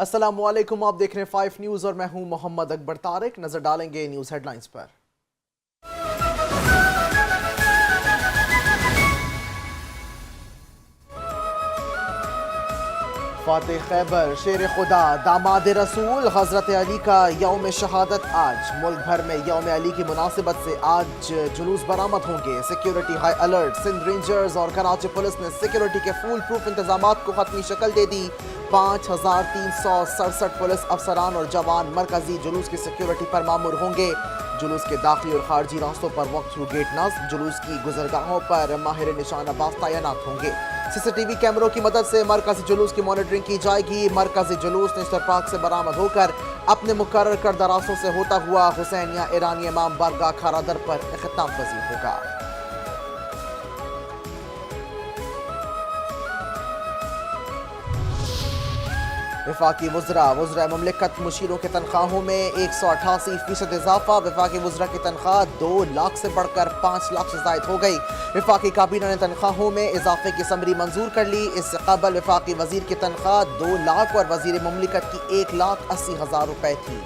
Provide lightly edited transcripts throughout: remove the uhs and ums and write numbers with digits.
अस्सलाम वालेकुम, आप देख रहे हैं 5 न्यूज़ और मैं हूं मोहम्मद अकबर तारिक। नजर डालेंगे न्यूज़ हेडलाइंस पर। फातेह खैबर, शेर खुदा, दामाद रसूल हज़रत अली का यौम शहादत आज। मुल्क भर में यौम अली की मुनासिबत से आज जुलूस बरामद होंगे। Security high alert. Sindh rangers और कराची पुलिस ने सिक्योरिटी के फुल प्रूफ इंतजाम को खत्मी शक्ल दे दी। 5367 पुलिस अफसरान और जवान मरकजी जुलूस की सिक्योरिटी पर मामूर होंगे। जुलूस के दाखिली और खारजी रास्तों पर वक्त थ्रू गेट नस्ब। जुलूस की गुजरगाहों पर माहिर निशानाबाज तैनात होंगे। सीसीटीवी कैमरों की मदद से मरकजी जुलूस की मॉनिटरिंग की जाएगी। मरकजी जुलूस नेशनल पार्क से बरामद होकर अपने मुकर्रर करदा रास्तों से होता हुआ हुसैनिया ईरानी इमाम बारगाह खारादर पर इख्तिताम पजीर होगा। वफाकी वज़रा मुमलिकत मुशीरों के तनख्वाहों में 188% इजाफा। वफाकी वज़रा की तनख्वाह 2 लाख से बढ़कर 5 लाख से ज़ायद हो गई। वफाकी काबीना ने तनख्वाहों में इजाफे की समरी मंजूर कर ली। इससे कबल वफाकी वज़ीर की तनख्वाह 2 लाख और वज़ीर मुमलिकत की 1,80,000 रुपए थी।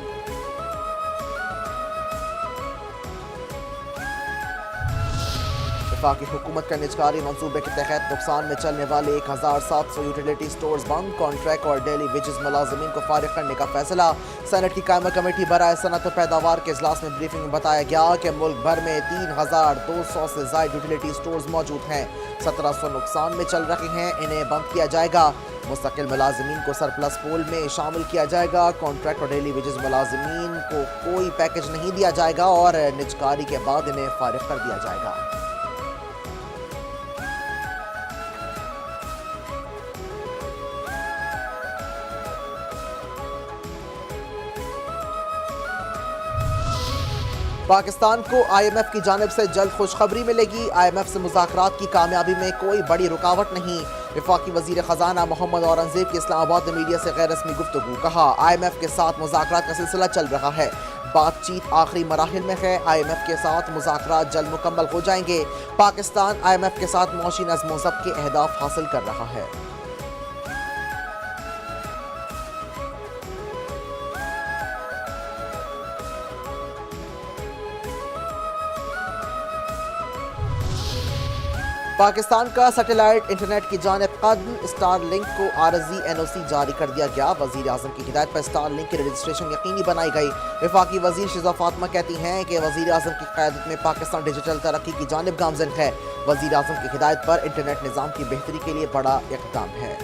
वफाकी हुकूमत का निजकारी मंसूबे के तहत नुकसान में चलने वाले 1700 यूटिलिटी स्टोर्स बंद। कॉन्ट्रैक्ट और डेली वेजेस मुलाजमीन को फारिग करने का फैसला। सेनेट की कायमा कमेटी बराए सनत और पैदावार के इजलास में ब्रीफिंग में बताया गया कि मुल्क भर में 3200 से ज़ायद यूटिलिटी स्टोर्स मौजूद हैं। 1700 नुकसान में चल रहे हैं, इन्हें बंद किया जाएगा। मुस्तकिल मुलाजमीन को सरप्लस पोल में शामिल किया जाएगा। कॉन्ट्रैक्ट और डेली वेजेस मुलाजमीन को कोई पैकेज नहीं दिया जाएगा और निजकारी के बाद इन्हें फारिग कर दिया जाएगा। पाकिस्तान को IMF की जानिब से जल्द खुशखबरी मिलेगी। IMF से मुज़ाकरात की कामयाबी में कोई बड़ी रुकावट नहीं। वफाकी वज़ीर ख़जाना मोहम्मद औरंगज़ेब की इस्लामाबाद में मीडिया से गैर रस्मी गुफ्तगू। कहा, IMF के साथ मुज़ाकरात का सिलसिला चल रहा है, बातचीत आखिरी मराहिल में है। IMF के साथ मुज़ाकरात जल्द मुकम्मल हो जाएंगे। पाकिस्तान IMF के साथ मुआशी नज़्म व ज़ब्त के अहदाफ हासिल कर रहा है। पाकिस्तान का सैटेलाइट इंटरनेट की जानिब कदम। स्टार लिंक को आरजी NOC जारी कर दिया गया। वज़ीर आज़म की हिदायत पर स्टार लिंक की रजिस्ट्रेशन यकीनी बनाई गई। वफाकी वज़ीर शिज़ा फातिमा कहती हैं कि वज़ीर आज़म की क़यादत में पाकिस्तान डिजिटल तरक्की की जानिब गामज़न है। वज़ीर आज़म की हिदायत पर इंटरनेट निज़ाम की बेहतरी के लिए बड़ा इक़दाम है।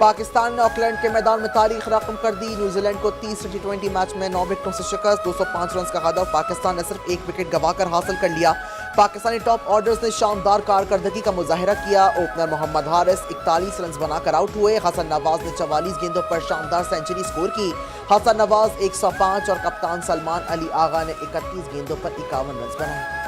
पाकिस्तान ने ऑकलैंड के मैदान में तारीख रकम कर दी। न्यूजीलैंड को 30 T20 मैच में 9 विकेटों से शिकस्त। 205 रन का हदफ पाकिस्तान ने सिर्फ 1 विकेट गंवाकर हासिल कर लिया। पाकिस्तानी टॉप ऑर्डर्स ने शानदार कारकर्दगी का मुजाहिरा किया। ओपनर मोहम्मद हारिस 41 रन बनाकर आउट हुए। हसन नवाज ने 44 गेंदों पर शानदार सेंचुरी स्कोर की। हसन नवाज 105 और कप्तान सलमान अली आगा ने 31 गेंदों पर 51 रन बनाए।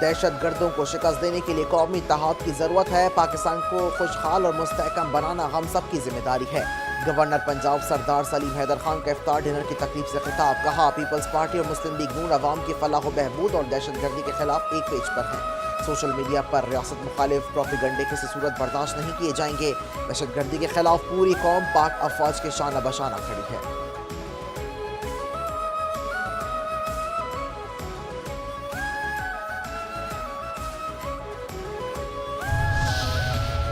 दहशत गर्दों को शिकस्त देने के लिए कौमी इत्तेहाद की ज़रूरत है। पाकिस्तान को खुशहाल और मुस्तहकम बनाना हम सब की जिम्मेदारी है। गवर्नर पंजाब सरदार सलीम हैदर खान का इफ्तार डिनर की तकरीब से खिताब। कहा, पीपल्स पार्टी और मुस्लिम लीग नून अवाम की फलाह व बहबूद और दहशत गर्दी के खिलाफ एक पेज पर हैं। सोशल मीडिया पर रियासत मुखालिफ प्रोपेगंडे किसी सूरत बर्दाश्त नहीं किए जाएंगे। दहशत गर्दी के खिलाफ पूरी कौम पाक अफवाज के शाना बशाना खड़ी है।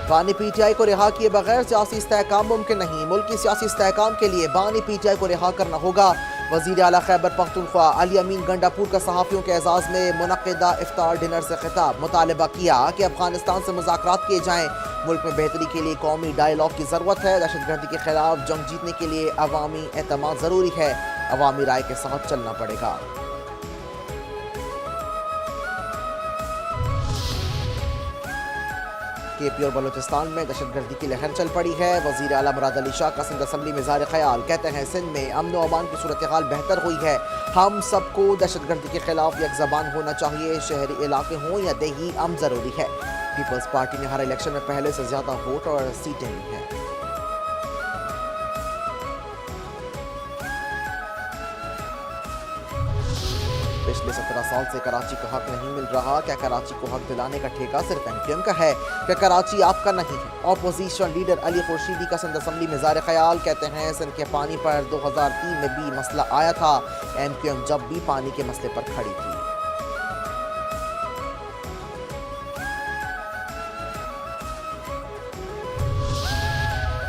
बानी PTI को रिहा किए बगैर सियासी इस्तेहकाम मुमकिन नहीं। मुल्की सियासी इस्तेहकाम के लिए बानी PTI को रिहा करना होगा। वज़ीर आला खैबर पख्तूनख्वा अली अमीन गंडापुर का सहाफ़ियों के एजाज़ में मुनक़िदा इफ्तार डिनर से खिताब। मुतालबा किया कि अफगानिस्तान से मुज़ाकरात किए जाएँ। मुल्क में बेहतरी के लिए कौमी डायलॉग की ज़रूरत है। दहशत गर्दी के खिलाफ जंग जीतने के लिए अवामी एतमाद ज़रूरी है। अवामी राय के साथ चलना पड़ेगा। KP और बलूचिस्तान में दहशतगर्दी की लहर चल पड़ी है। वज़ीर आला मुराद अली शाह का सिंध असम्बली में इज़हार ख़याल। कहते हैं, सिंध में अमन व अमान की सूरत हाल बेहतर हुई है। हम सबको दहशतगर्दी के खिलाफ एक ज़बान होना चाहिए। शहरी इलाके हों या देही, अमन ज़रूरी है। पीपल्स पार्टी ने हर इलेक्शन में पहले से ज़्यादा वोट और सीटें ली हैं। पिछले 17 साल से कराची को हक नहीं मिल रहा। क्या कराची को हक दिलाने का ठेका सिर्फ एमक्यूएम का है? क्या कराची आपका नहीं है? ऑपोजिशन लीडर अली खुर्शीदी का सिंध असम्बली में ज़ाहिर ख्याल। कहते हैं सिंध के पानी पर 2003 में भी मसला आया था, एमक्यूएम जब भी पानी के मसले पर खड़ी थी।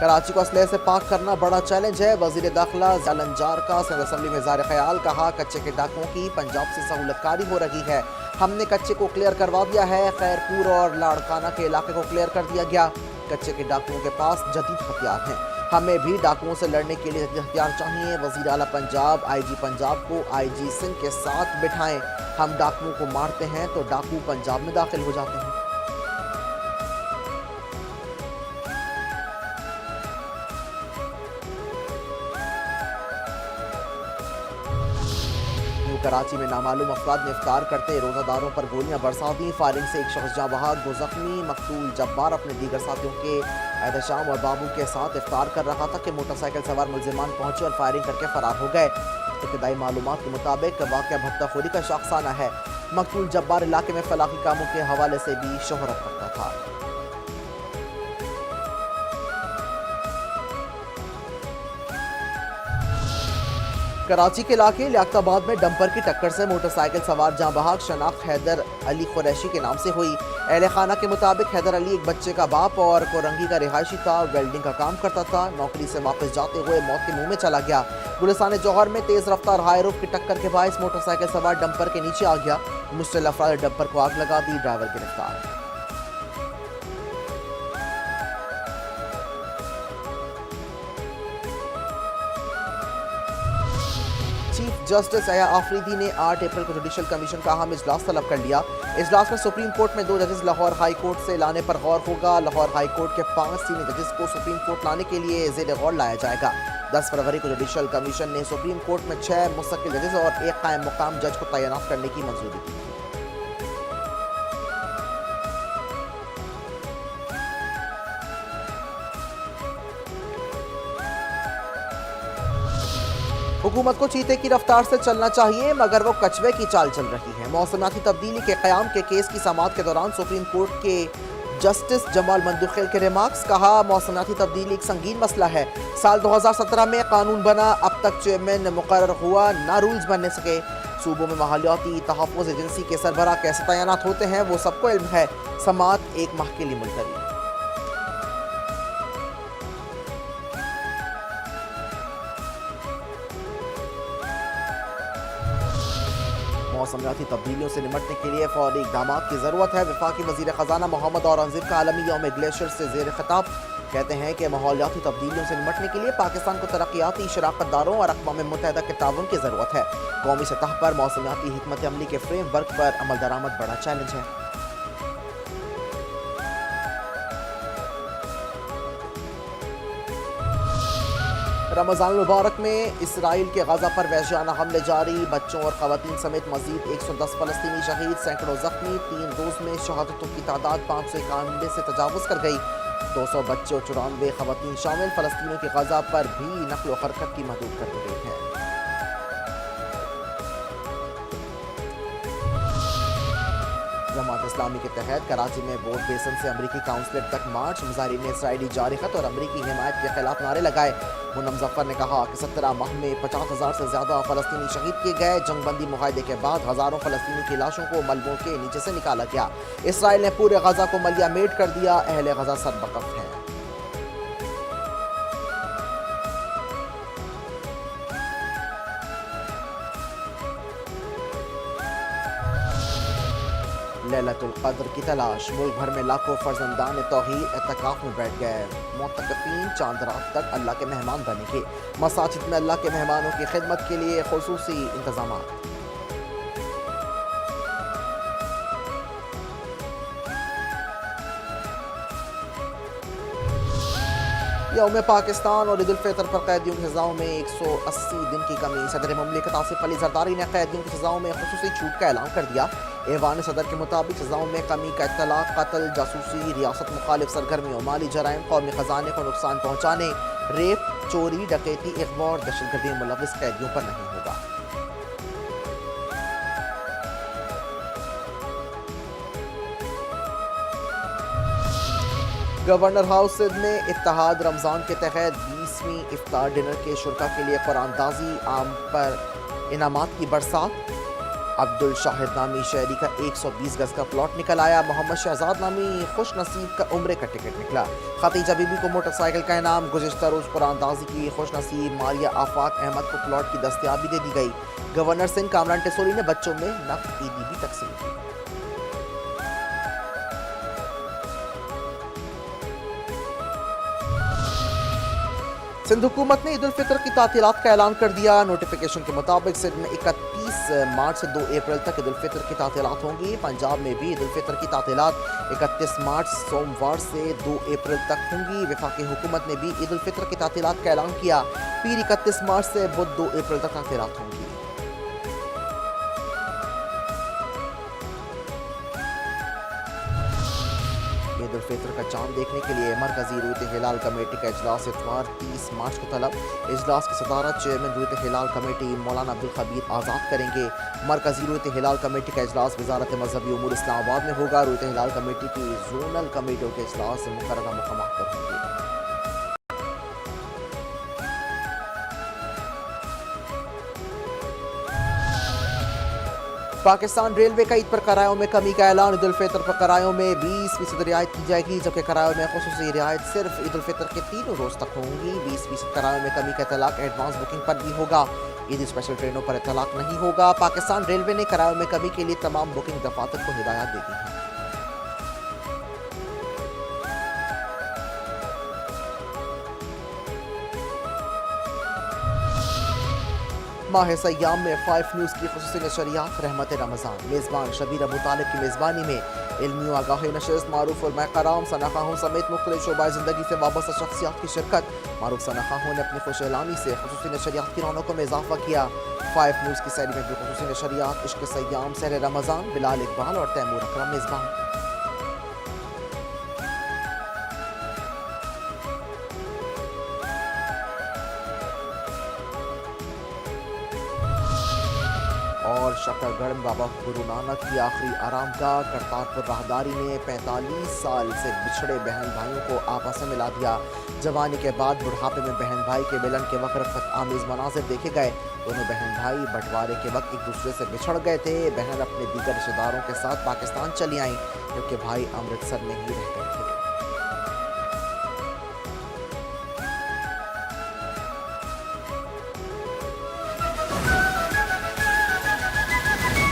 कराची को असलहे से पाक करना बड़ा चैलेंज है। वजीर दाखिला जालंजार का सिंध असम्बली में ज़ाहिर ख्याल। कहा कच्चे के डाकुओं की पंजाब से सहूलतकारी हो रही है, हमने कच्चे को क्लियर करवा दिया है। खैरपुर और लाड़काना के इलाके को क्लियर कर दिया गया। कच्चे के डाकुओं के पास जदीद हथियार हैं, हमें भी डाकुओं से लड़ने के लिए जदीद हथियार चाहिए। वज़ीर आला पंजाब आईजी पंजाब को आईजी सिंध के साथ बिठाएं। हम डाकुओं को मारते हैं तो डाकू पंजाब में दाखिल हो जाते हैं। कराची में नामालूम अफराद ने इफ्तार करते रोज़ादारों पर गोलियां बरसा दी। फायरिंग से एक शख्स जाँ बहक, 2 जख्मी। मकतूल जब्बार अपने दीगर साथियों के एहतशाम और बाबू के साथ इफ्तार कर रहा था कि मोटरसाइकिल सवार मुलजिमान पहुंचे और फायरिंग करके फरार हो गए। इब्तदाई मालूमात के मुताबिक वाक़या भत्ताखोरी का शाखसाना है। मकतूल जब्बार इलाके में फलाही कामों के हवाले से भी शोहरत रखता था। कराची के इलाके लियाकताबाद में डंपर की टक्कर से मोटरसाइकिल सवार जाँ बहक शनाख्त हैदर अली कुरैशी के नाम से हुई। अहले खाना के मुताबिक हैदर अली एक बच्चे का बाप और कोरंगी का रिहायशी था, वेल्डिंग का काम करता था। नौकरी से वापस जाते हुए मौत के मुंह में चला गया। गुलिस्तान जौहर में तेज रफ्तार हाईरूफ की टक्कर के बायस मोटरसाइकिल सवार डंपर के नीचे आ गया। मुश्तिल अफराद ने डंपर को आग लगा दी, ड्राइवर गिरफ्तार। चीफ जस्टिस अया आफरीदी ने 8 अप्रैल को जुडिशल कमीशन का अहम इजलास तलब कर लिया। इजलास में सुप्रीम कोर्ट में 2 जजेस लाहौर हाई कोर्ट से लाने पर गौर होगा। लाहौर हाई कोर्ट के 5 सीनियर जजेस को सुप्रीम कोर्ट लाने के लिए ज़ेर गौर लाया जाएगा। 10 फरवरी को जुडिशल कमीशन ने सुप्रीम कोर्ट में 6 मुस्तकिल जजेस और 1 कायम मुकाम जज को तैनात करने की मंजूरी दी। हुकूमत को चीते की रफ्तार से चलना चाहिए, मगर वो कछुए की चाल चल रही है। मौसमियाती तब्दीली के क़याम के केस की समाअत के दौरान सुप्रीम कोर्ट के जस्टिस जमाल मंदुखेल के रिमार्क्स। कहा मौसमियाती तब्दीली एक संगीन मसला है। साल 2017 में कानून बना, अब तक चेयरमैन मुकर्रर हुआ, ना रूल्स बनने सके। सूबों में माहौलियाती तहफ़्फ़ुज़ एजेंसी के सरबराह कैसे तैनात होते हैं वो सबको इल्म है। समाअत 1 माह के लिए मुलतवी। मौसमियाती तब्दीलियों से निमटने के लिए फौरी इक़दाम की ज़रूरत है। वफाकी वज़ीर ख़ज़ाना मोहम्मद औरंगज़ेब का आलमी यौम ग्लेशियर से ज़ेर ख़िताब। कहते हैं कि माहौलियाती तब्दीलियों से निमटने के लिए पाकिस्तान को तरक्याती शराकतदारों और अक़वाम मुत्तहिदा के ताउन की ज़रूरत है। कौमी सतह पर मौसमियाती हिकमत अमली के फ्रेम वर्क पर अमल दरामद बड़ा चैलेंज है। रमज़ान मुबारक में इसराइल के गजा पर वहशियाना हमले जारी। बच्चों और ख़वातीन समेत मज़ीद 110 फ़लस्तीनी शहीद, सैकड़ों ज़ख्मी। 3 रोज़ में शहादतों की तादाद 591 से तजावुज़ कर गई। 200 बच्चे और 94 ख़वातीन शामिल। फ़लस्तीनियों की गजा पर भी नक़्ल व हरकत की महदूद कर दी गई है। जमात इस्लामी के तहत कराची में बोर्ड बेसन से अमरीकी काउंसलेट तक मार्च। मुजाहिरीन ने इसराइली जारी खत और अमरीकी हिमायत के खिलाफ नारे लगाए। मुन्नम ज़फ़र ने कहा कि 17 माह में 50,000 से ज़्यादा फ़लस्तीनी शहीद किए गए। जंगबंदी मुआहदे के बाद हज़ारों फ़लस्तीनी की लाशों को मलबों के नीचे से निकाला गया। इसराइल ने पूरे गजा को मलिया मेट कर दिया। अहले गजा सरबकफ हैं। लैलतुल क़द्र की तलाश। मुल्क भर में लाखों फर्जंदान तौहीद एतकाफ़ में बैठ गए। मुतक़िफ़ीन चांद रात तक अल्लाह के मेहमान बनेंगे। मसाजिद में अल्लाह के मेहमानों की खिदमत के लिए ख़ुसूसी इंतज़ामात। यौम पाकिस्तान और ईद उल फितर पर कैदियों की सज़ाओं में 180 दिन की कमी। सदर मुमलिकत आसिफ अली ज़रदारी ने कैदियों की सज़ाओं में ख़ुसूसी छूट का ऐलान कर दिया। ऐवान सदर के मुताबिक सज़ाओं में कमी का इत्तला कत्ल, जासूसी, रियासत मुखालिफ सरगर्मियों, माली जराइम, कौमी ख़जाने को नुकसान पहुँचाने, रेप, चोरी, डकैती, अग़वा और दहशतगर्दी में मुलव्विस कैदियों पर नहीं होगा। گورنر ہاؤس سندھ میں اتحاد رمضان کے تحت 20ویں افطار ڈنر کے شرکا کے لیے قرآن دازی عام پر انعامات کی برسات. عبد الشاہد نامی شہری کا 120 گز کا پلاٹ نکل آیا. محمد شہزاد نامی خوش نصیب کا عمرے کا ٹکٹ نکلا. خدیجہ بی بی کو موٹر سائیکل کا انعام. گزشتہ روز قرآن دازی کی خوش نصیب ماریہ آفاق احمد کو پلاٹ کی دستیابی دے دی گئی. گورنر سندھ کامران ٹیسوری نے بچوں میں نقد عیدی بھی تقسیم کی. سندھ حکومت نے عید الفطر کی تعطیلات کا اعلان کر دیا. نوٹیفیکیشن کے مطابق سندھ میں 31 مارچ سے 2 اپریل تک عید الفطر کی تعطیلات ہوں گی. پنجاب میں بھی عید الفطر کی تعطیلات 31 مارچ سوموار سے 2 اپریل تک ہوں گی. وفاقی حکومت نے بھی عید الفطر کی تعطیلات کا اعلان کیا. پیر 31 مارچ سے بدھ 2 اپریل تک تعطیلات ہوں گی. عید الفطر کا چاند دیکھنے کے لیے مرکزی رویت ہلال کمیٹی کا اجلاس اتوار 30 مارچ کو طلب. اجلاس کی صدارت چیئرمین رویت ہلال کمیٹی مولانا عبدالخبیر آزاد کریں گے. مرکزی رویت ہلال کمیٹی کا اجلاس وزارت مذہبی امور اسلام آباد میں ہوگا. رویت ہلال کمیٹی کی زونل کمیٹیوں کے اجلاس مقررہ مقامات پر ہوں گے. پاکستان ریلوے کا عید پر کرایوں میں کمی کا اعلان. عید الفطر پر کرایوں میں 20% رعایت کی جائے گی، جبکہ کرایوں میں خصوصی رعایت صرف عید الفطر کے 3 روز تک ہوں گی. 20% کرایوں میں کمی کا اطلاق ایڈوانس بکنگ پر بھی ہوگا. عیدی اسپیشل ٹرینوں پر اطلاق نہیں ہوگا. پاکستان ریلوے نے کرایوں میں کمی کے لیے تمام بکنگ دفاتر کو ہدایات دے دی ہیں. ماہ سیام میں 5 نیوز کی خصوصی نشریات رحمت رمضان. میزبان شبیر ابو طالب کی میزبانی میں علمی و آگاہی نشست. معروف علماء کرام، ثناخواہوں سمیت مختلف شعبۂ زندگی سے وابستہ شخصیات کی شرکت. معروف ثناخواہوں نے اپنی خوش اعلانی سے خصوصی نشریات کی رونقوں میں اضافہ کیا. 5 نیوز کی سیری میں بھی خصوصی نشریات. عشق سیام، سحر رمضان. بلال اقبال اور تیمور اکرم میزبان. اور شکر گڑھ میں بابا گرو نانک کی آخری آرام گاہ. کرتارپور راہداری نے 45 سال سے بچھڑے بہن بھائیوں کو آپس میں ملا دیا. جوانی کے بعد بڑھاپے میں بہن بھائی کے ملن کے وقت رفقت آمیز مناظر دیکھے گئے. دونوں بہن بھائی بٹوارے کے وقت ایک دوسرے سے بچھڑ گئے تھے. بہن اپنے دیگر رشتہ داروں کے ساتھ پاکستان چلی آئیں، جبکہ بھائی امرتسر میں ہی رہ گئے تھے.